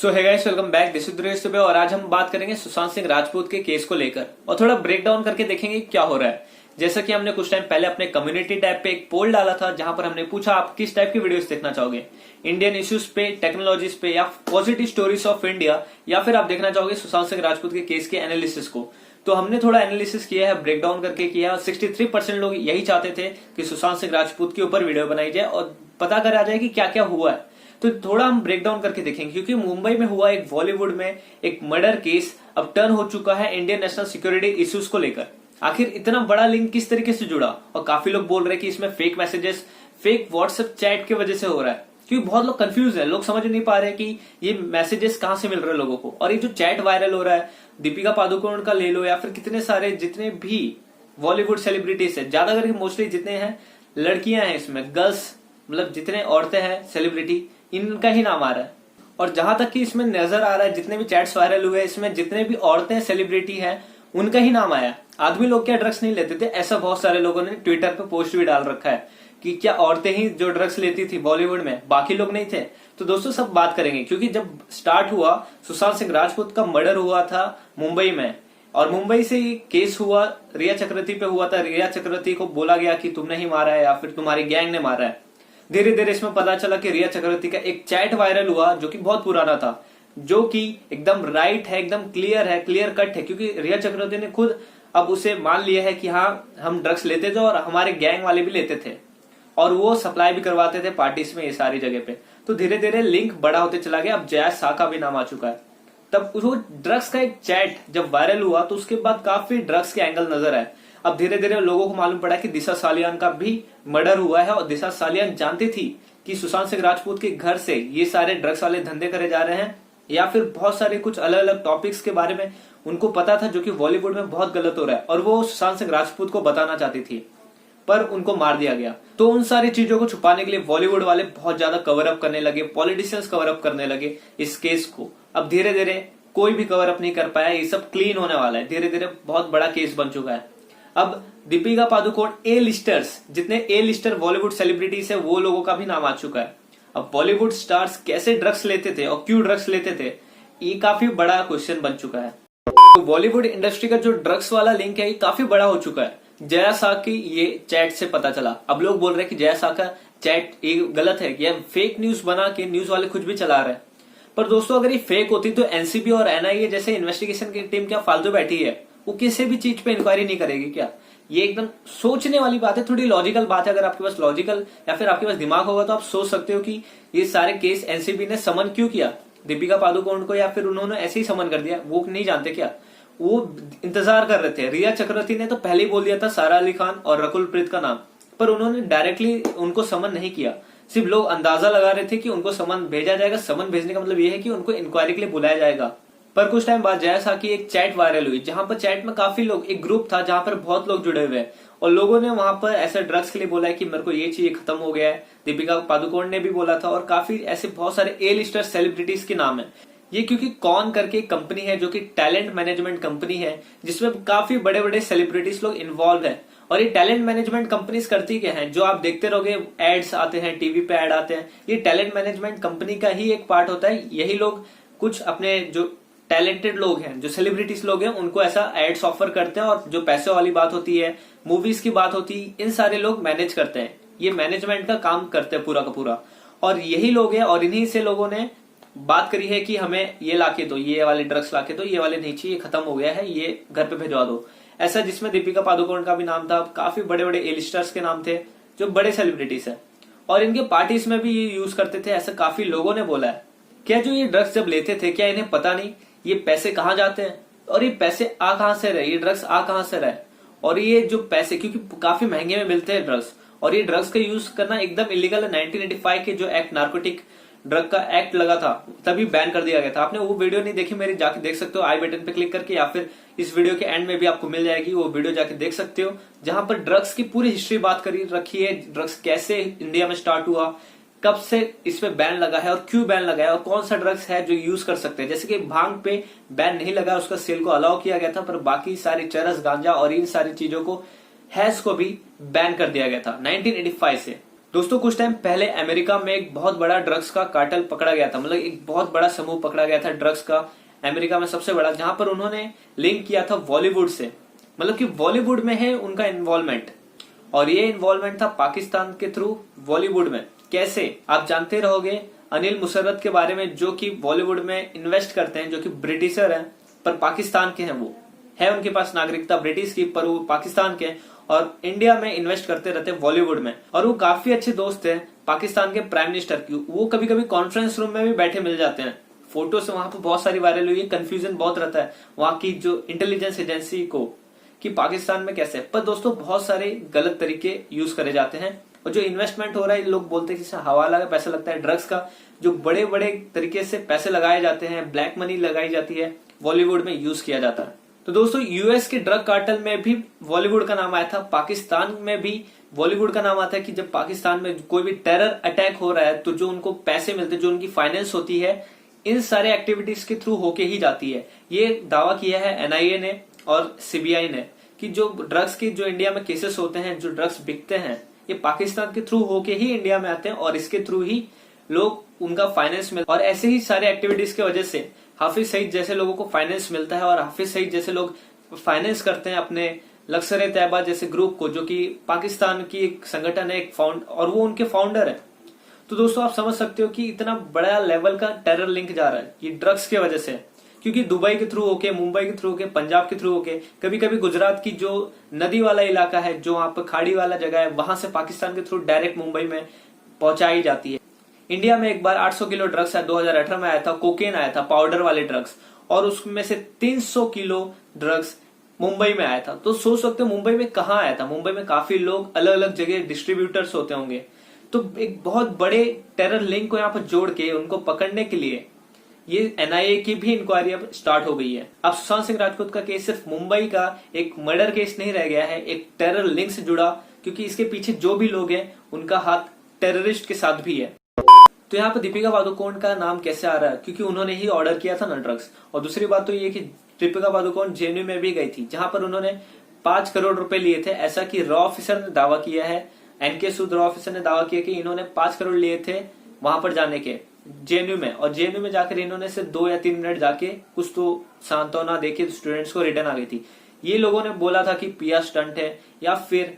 सो है guys, welcome back. This is Suresh सुबह और आज हम बात करेंगे सुशांत सिंह राजपूत के केस को लेकर और थोड़ा ब्रेक डाउन करके देखेंगे क्या हो रहा है। जैसा कि हमने कुछ टाइम पहले अपने कम्युनिटी टैब पे एक पोल डाला था जहां पर हमने पूछा आप किस टाइप की वीडियोस देखना चाहोगे, इंडियन इश्यूज पे, टेक्नोलॉजीज पे या पॉजिटिव स्टोरीज ऑफ इंडिया, या फिर आप देखना चाहोगे सुशांत सिंह राजपूत के केस के एनालिसिस को। तो हमने थोड़ा एनालिसिस किया है, ब्रेक डाउन करके किया है। 63% लोग यही चाहते थे कि सुशांत सिंह राजपूत के ऊपर वीडियो बनाई जाए और पता करा जाए कि क्या क्या हुआ है। तो थोड़ा हम ब्रेक डाउन करके देखेंगे क्योंकि मुंबई में हुआ एक बॉलीवुड में एक मर्डर केस अब टर्न हो चुका है इंडियन नेशनल सिक्योरिटी इश्यूज को लेकर। आखिर इतना बड़ा लिंक किस तरीके से जुड़ा, और काफी लोग बोल रहे हैं कि इसमें fake messages, fake WhatsApp chat की वजह से हो रहा है, क्योंकि बहुत लोग कंफ्यूज है। लोग समझ नहीं पा रहे कि ये मैसेजेस कहां से मिल रहे हैं लोगों को। और ये जो चैट वायरल हो रहा है, दीपिका पादुकोण का ले लो या फिर कितने सारे जितने भी बॉलीवुड सेलिब्रिटीज है, ज्यादा करके मोस्टली जितने हैं लड़कियां हैं, इसमें गर्ल्स मतलब जितने औरतें हैं सेलिब्रिटी, इनका ही नाम आ रहा है। और जहां तक कि इसमें नजर आ रहा है जितने भी चैट्स वायरल हुए इसमें जितने भी औरतें सेलिब्रिटी हैं उनका ही नाम आया। आदमी लोग क्या ड्रग्स नहीं लेते थे, ऐसा बहुत सारे लोगों ने ट्विटर पे पोस्ट भी डाल रखा है कि क्या औरतें ही जो ड्रग्स लेती थी बॉलीवुड में, बाकी लोग नहीं थे। तो दोस्तों सब बात करेंगे क्योंकि जब स्टार्ट हुआ, सुशांत सिंह राजपूत का मर्डर हुआ था मुंबई में और मुंबई से केस हुआ, रिया चक्रवर्ती पे हुआ था। रिया चक्रवर्ती को बोला गया कि तुमने ही मारा है या फिर तुम्हारी गैंग ने मारा है। धीरे धीरे इसमें पता चला कि रिया चक्रवर्ती का एक चैट वायरल हुआ जो कि बहुत पुराना था, जो कि एकदम राइट है, एकदम क्लियर है, क्लियर कट है, क्योंकि रिया चक्रवर्ती ने खुद अब उसे मान लिया है कि हाँ हम ड्रग्स लेते थे और हमारे गैंग वाले भी लेते थे और वो सप्लाई भी करवाते थे पार्टीज में, ये सारी जगह पे। तो धीरे धीरे लिंक बड़ा होते चला गया। अब जया शाह का भी नाम आ चुका है। तब वो ड्रग्स का एक चैट जब वायरल हुआ तो उसके बाद काफी ड्रग्स के एंगल नजर आए। अब धीरे धीरे लोगों को मालूम पड़ा कि दिशा सालियान का भी मर्डर हुआ है और दिशा सालियान जानती थी कि सुशांत सिंह राजपूत के घर से ये सारे ड्रग्स वाले धंधे करे जा रहे हैं, या फिर बहुत सारे कुछ अलग अलग टॉपिक्स के बारे में उनको पता था जो कि बॉलीवुड में बहुत गलत हो रहा है और वो सुशांत सिंह राजपूत को बताना चाहती थी, पर उनको मार दिया गया। तो उन सारी चीजों को छुपाने के लिए बॉलीवुड वाले बहुत ज्यादा कवर अप करने लगे, पॉलिटिशियंस कवर अप करने लगे इस केस को। अब धीरे धीरे कोई भी कवर अप नहीं कर पाया, ये सब क्लीन होने वाला है। धीरे धीरे बहुत बड़ा केस बन चुका है। अब दीपिका पादुकोण ए लिस्टर्स, जितने ए लिस्टर बॉलीवुड सेलिब्रिटीज है वो लोगों का भी नाम आ चुका है। अब बॉलीवुड स्टार्स कैसे ड्रग्स लेते थे और क्यों ड्रग्स लेते थे, ये काफी बड़ा क्वेश्चन बन चुका है। तो बॉलीवुड इंडस्ट्री का जो ड्रग्स वाला लिंक है ये काफी बड़ा हो चुका है। जया शाह की ये चैट से पता चला। अब लोग बोल रहे हैं कि जया शाह का चैट ये गलत है, यह फेक न्यूज बना के न्यूज वाले कुछ भी चला रहे हैं। पर दोस्तों अगर ये फेक होती तो एनसीबी और एनआईए जैसे इन्वेस्टिगेशन की टीम क्या फालतू बैठी है, वो किसी भी चीज पे इंक्वायरी नहीं करेगी क्या? ये एकदम सोचने वाली बात है, थोड़ी लॉजिकल बात है। अगर आपके पास लॉजिकल या फिर आपके पास दिमाग होगा तो आप सोच सकते हो कि ये सारे केस एनसीबी ने समन क्यों किया दीपिका पादुकोण को, या फिर उन्होंने ऐसे ही समन कर दिया, वो नहीं जानते क्या? वो इंतजार कर रहे थे। रिया चक्रवर्ती ने तो पहले ही बोल दिया था सारा अली खान और रकुल प्रीत का नाम, पर उन्होंने डायरेक्टली उनको समन नहीं किया। सिर्फ लोग अंदाजा लगा रहे थे कि उनको समन भेजा जाएगा। समन भेजने का मतलब ये है कि उनको इंक्वायरी के लिए बुलाया जाएगा। पर कुछ टाइम बाद जया शाह की एक चैट वायरल हुई जहां पर चैट में काफी लोग, एक ग्रुप था जहां पर बहुत लोग जुड़े हुए हैं और लोगों ने वहां पर ऐसे ड्रग्स के लिए बोला है कि मेरे को ये चीज खत्म हो गया है। दीपिका पादुकोण ने भी बोला था और काफी ऐसे बहुत सारे ए लिस्टर सेलिब्रिटीज के नाम है। ये क्योंकि कौन करके कंपनी है जो कि टैलेंट मैनेजमेंट कंपनी है जिसमें काफी बड़े बड़े सेलिब्रिटीज लोग इन्वॉल्व है। और ये टैलेंट मैनेजमेंट कंपनीज करती क्या है, जो आप देखते रहोगे एड्स आते हैं, टीवी पे एड आते हैं, ये टैलेंट मैनेजमेंट कंपनी का ही एक पार्ट होता है। यही लोग कुछ अपने जो टैलेंटेड लोग हैं, जो सेलिब्रिटीज लोग हैं, उनको ऐसा एड्स ऑफर करते हैं और जो पैसे वाली बात होती है, मूवीज की बात होती है, इन सारे लोग मैनेज करते हैं। ये मैनेजमेंट का काम करते हैं पूरा का पूरा, और यही लोग हैं। और इन्हीं से लोगों ने बात करी है कि हमें ये लाके दो, ये वाले ड्रग्स लाके दो, ये वाले नहीं चाहिए, खत्म हो गया है, ये घर पे भिजवा दो। ऐसा जिसमें दीपिका पादुकोण का भी नाम था, काफी बड़े बड़े एलिस्टर्स के नाम थे जो बड़े सेलिब्रिटीज है और इनके पार्टीज में भी ये यूज करते थे, ऐसा काफी लोगों ने बोला है। क्या जो ये ड्रग्स जब लेते थे क्या इन्हें पता नहीं ये पैसे कहाँ जाते हैं और ये पैसे आ कहां से रहे, ये ड्रग्स आ कहां से रहे? और ये जो पैसे, क्योंकि काफी महंगे में मिलते हैं ड्रग्स, और ये ड्रग्स का यूज करना एकदम इलीगल है। 1985 के जो एक्ट, नार्कोटिक ड्रग का एक्ट लगा था, तभी बैन कर दिया गया था। आपने वो वीडियो नहीं देखी, मेरी जाके देख सकते हो आई बटन पे क्लिक करके, या फिर इस वीडियो के एंड में भी आपको मिल जाएगी, वो वीडियो जाके देख सकते हो, जहां पर ड्रग्स की पूरी हिस्ट्री बात करी रखी है। ड्रग्स कैसे इंडिया में स्टार्ट हुआ, कब से इस पे बैन लगा है और क्यों बैन लगा है, और कौन सा ड्रग्स है जो यूज कर सकते हैं। जैसे कि भांग पे बैन नहीं लगा, उसका सेल को अलाउ किया गया था, पर बाकी सारे चरस, गांजा और इन सारी चीजों को, हैश को भी बैन कर दिया गया था 1985 से। दोस्तों कुछ टाइम पहले अमेरिका में एक बहुत बड़ा ड्रग्स का कार्टेल पकड़ा गया था, मतलब एक बहुत बड़ा समूह पकड़ा गया था ड्रग्स का, अमेरिका में सबसे बड़ा, जहां पर उन्होंने लिंक किया था बॉलीवुड से, मतलब कि बॉलीवुड में है उनका इन्वॉल्वमेंट, और ये इन्वॉल्वमेंट था पाकिस्तान के थ्रू बॉलीवुड में। कैसे, आप जानते रहोगे अनिल मुसर्रत के बारे में, जो कि बॉलीवुड में इन्वेस्ट करते हैं, जो कि ब्रिटिशर हैं पर पाकिस्तान के हैं, वो है उनके पास नागरिकता ब्रिटिश की पर वो पाकिस्तान के, और इंडिया में इन्वेस्ट करते रहते हैं बॉलीवुड में, और वो काफी अच्छे दोस्त हैं पाकिस्तान के प्राइम मिनिस्टर की। वो कभी कभी कॉन्फ्रेंस रूम में भी बैठे मिल जाते हैं, फोटोज वहां पर बहुत सारी वायरल हुई है। कंफ्यूजन बहुत रहता है वहां की जो इंटेलिजेंस एजेंसी को कि पाकिस्तान में कैसे, पर दोस्तों बहुत सारे गलत तरीके यूज करे जाते हैं, और जो इन्वेस्टमेंट हो रहा है लोग बोलते हैं कि हवाला का पैसा लगता है, ड्रग्स का जो बड़े बड़े तरीके से पैसे लगाए जाते हैं, ब्लैक मनी लगाई जाती है, बॉलीवुड में यूज किया जाता है। तो दोस्तों यूएस के ड्रग कार्टेल में भी बॉलीवुड का नाम आया था, पाकिस्तान में भी बॉलीवुड का नाम आता है कि जब पाकिस्तान में कोई भी टेरर अटैक हो रहा है तो जो उनको पैसे मिलते हैं, जो उनकी फाइनेंस होती है, इन सारे एक्टिविटीज के थ्रू होके ही जाती है। ये दावा किया है एनआईए ने और सीबीआई ने कि जो ड्रग्स के जो इंडिया में केसेस होते हैं, जो ड्रग्स बिकते हैं, ये पाकिस्तान के थ्रू होके ही इंडिया में आते हैं, और इसके थ्रू ही लोग उनका फाइनेंस मिलता है, और ऐसे ही सारे एक्टिविटीज की वजह से हाफिज सईद जैसे लोगों को फाइनेंस मिलता है, और हाफिज सईद जैसे लोग फाइनेंस करते हैं अपने लश्कर तैयबा जैसे ग्रुप को, जो कि पाकिस्तान की एक संगठन है, और वो उनके फाउंडर है। तो दोस्तों आप समझ सकते हो कि इतना बड़ा लेवल का टेरर लिंक जा रहा है ये ड्रग्स की वजह से, क्योंकि दुबई के थ्रू होके, मुंबई के थ्रू होके, पंजाब के थ्रू होके, कभी कभी गुजरात की जो नदी वाला इलाका है, जो वहां पर खाड़ी वाला जगह है, वहां से पाकिस्तान के थ्रू डायरेक्ट मुंबई में पहुंचाई जाती है। इंडिया में एक बार 800 किलो ड्रग्स 2018 में आया था, कोकेन आया था, पाउडर वाले ड्रग्स, और उसमें से 300 किलो ड्रग्स मुंबई में आया था। तो सोच सकते हो मुंबई में कहाँ आया था, मुंबई में काफी लोग अलग अलग जगह डिस्ट्रीब्यूटर्स होते होंगे, तो एक बहुत बड़े टेरर लिंक को यहाँ पर जोड़ के उनको पकड़ने के लिए ये एनआईए की भी इंक्वायरी अब स्टार्ट हो गई है। अब सुशांत सिंह राजपूत का केस सिर्फ मुंबई का एक मर्डर केस नहीं रह गया है, एक टेरर लिंक से जुड़ा, क्योंकि इसके पीछे जो भी लोग हैं उनका हाथ टेररिस्ट के साथ भी है। तो यहाँ पर दीपिका पादुकोण का नाम कैसे आ रहा है, क्योंकि उन्होंने ही ऑर्डर किया था ना ड्रग्स। और दूसरी बात तो ये कि दीपिका पादुकोण जेएनयू में भी गई थी, जहां पर उन्होंने 5 करोड़ रुपए लिए थे, ऐसा कि रॉ ऑफिसर ने दावा किया है, एनके सूद रॉ ऑफिसर ने दावा किया कि इन्होंने 5 करोड़ लिए थे वहां पर जाने के जेएनयू में, और जेएनयू में जाकर इन्होंने सिर्फ 2 या 3 मिनट जाके कुछ तो सांत्वना देके स्टूडेंट्स को रिटर्न आ गई थी। ये लोगों ने बोला था कि पिया स्टंट है या फिर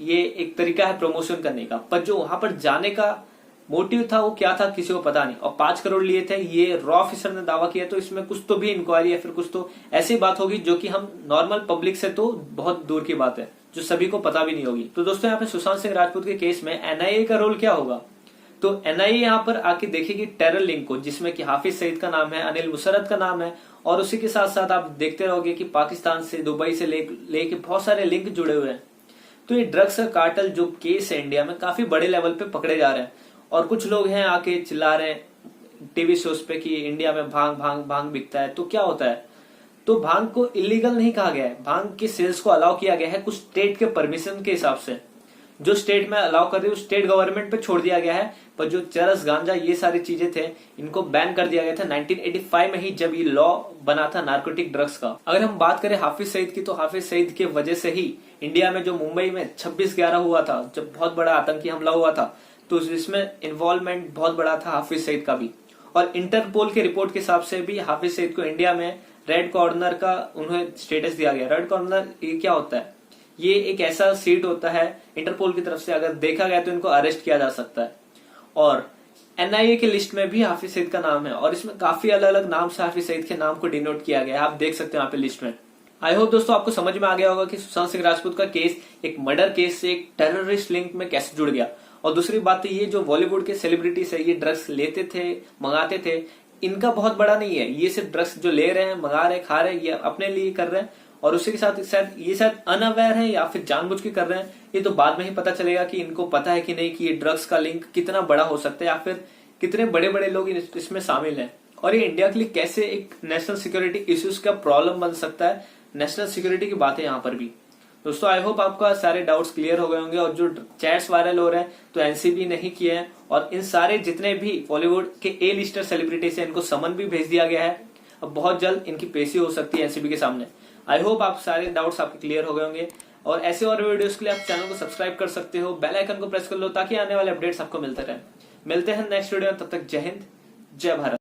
ये एक तरीका है प्रमोशन करने का, पर जो वहां पर जाने का मोटिव था वो क्या था किसी को पता नहीं, और 5 करोड़ लिए थे ये रॉ ऑफिसर ने दावा किया। तो इसमें कुछ तो भी इंक्वायरी या फिर कुछ तो ऐसी बात होगी जो कि हम नॉर्मल पब्लिक से तो बहुत दूर की बात है, जो सभी को पता भी नहीं होगी। तो दोस्तों यहाँ पे सुशांत सिंह राजपूत के केस में एनआईए का रोल क्या होगा, तो एनआईए यहाँ पर आके देखेगी टेरर लिंक को, जिसमें कि हाफिज सईद का नाम है, अनिल मुसर्रत का नाम है, और उसी के साथ साथ आप देखते रहोगे कि पाकिस्तान से, दुबई से लेके बहुत सारे लिंक जुड़े हुए हैं। तो ये ड्रग्स का कार्टेल जो केस है इंडिया में काफी बड़े लेवल पे पकड़े जा रहे हैं, और कुछ लोग हैं आके चिल्ला रहे हैं टीवी शोज पे कि इंडिया में भांग भांग भांग बिकता है। तो क्या होता है, तो भांग को इलीगल नहीं कहा गया है, भांग के सेल्स को अलाउ किया गया है कुछ स्टेट के परमिशन के हिसाब से, जो स्टेट में अलाउ कर रही है उस स्टेट गवर्नमेंट पे छोड़ दिया गया है। पर जो चरस, गांजा, ये सारी चीजें थे, इनको बैन कर दिया गया था 1985 में ही, जब ये लॉ बना था नार्कोटिक ड्रग्स का। अगर हम बात करें हाफिज सईद की, तो हाफिज सईद की वजह से ही इंडिया में जो मुंबई में 26/11 हुआ था, जब बहुत बड़ा आतंकी हमला हुआ था, तो इसमें इन्वॉल्वमेंट बहुत बड़ा था हाफिज सईद का भी। और इंटरपोल के रिपोर्ट के हिसाब से भी हाफिज सईद को इंडिया में रेड कॉर्नर का उन्हें स्टेटस दिया गया। रेड कॉर्नर ये क्या होता है, ये एक ऐसा सीट होता है इंटरपोल की तरफ से, अगर देखा गया तो इनको अरेस्ट किया जा सकता है। और एनआईए के लिस्ट में भी हाफिज सईद का नाम है, और इसमें काफी अलग अलग नाम से हाफिज सईद के नाम को डिनोट किया गया है, आप देख सकते हैं यहाँ पे लिस्ट में। आई होप दोस्तों आपको समझ में आ गया होगा कि सुशांत सिंह राजपूत का केस एक मर्डर केस से एक टेररिस्ट लिंक में कैसे जुड़ गया। और दूसरी बात तो ये, जो बॉलीवुड के सेलिब्रिटीज है, ये ड्रग्स लेते थे, मंगाते थे, इनका बहुत बड़ा नहीं है, ये सिर्फ ड्रग्स जो ले रहे हैं, मंगा रहे हैं, खा रहे हैं, ये अपने लिए कर रहे हैं, और उसी के साथ शायद अनअवेयर है या फिर जानबूझ के कर रहे हैं। ये तो बाद में ही पता चलेगा कि इनको पता है कि नहीं कि ये ड्रग्स का लिंक कितना बड़ा हो सकता है, या फिर कितने बड़े बड़े लोग इसमें शामिल हैं, और ये इंडिया के लिए कैसे एक नेशनल सिक्योरिटी इश्यूज का प्रॉब्लम बन सकता है। नेशनल सिक्योरिटी की बात है यहाँ पर भी। दोस्तों आई होप आपका सारे डाउट्स क्लियर हो गए होंगे, और जो चैट्स वायरल हो रहे हैं तो एनसीबी नहीं किए हैं, और इन सारे जितने भी बॉलीवुड के ए लिस्टर सेलिब्रिटीज हैं, इनको समन भी भेज दिया गया है। अब बहुत जल्द इनकी पेशी हो सकती है एनसीबी के सामने। आई होप आप सारे डाउट्स आपके क्लियर हो गए होंगे। और ऐसे और वीडियोस के लिए आप चैनल को सब्सक्राइब कर सकते हो, बेल आइकन को प्रेस कर लो ताकि आने वाले अपडेट्स आपको मिलते रहे। मिलते हैं नेक्स्ट वीडियो में, तब तक जय हिंद, जय भारत।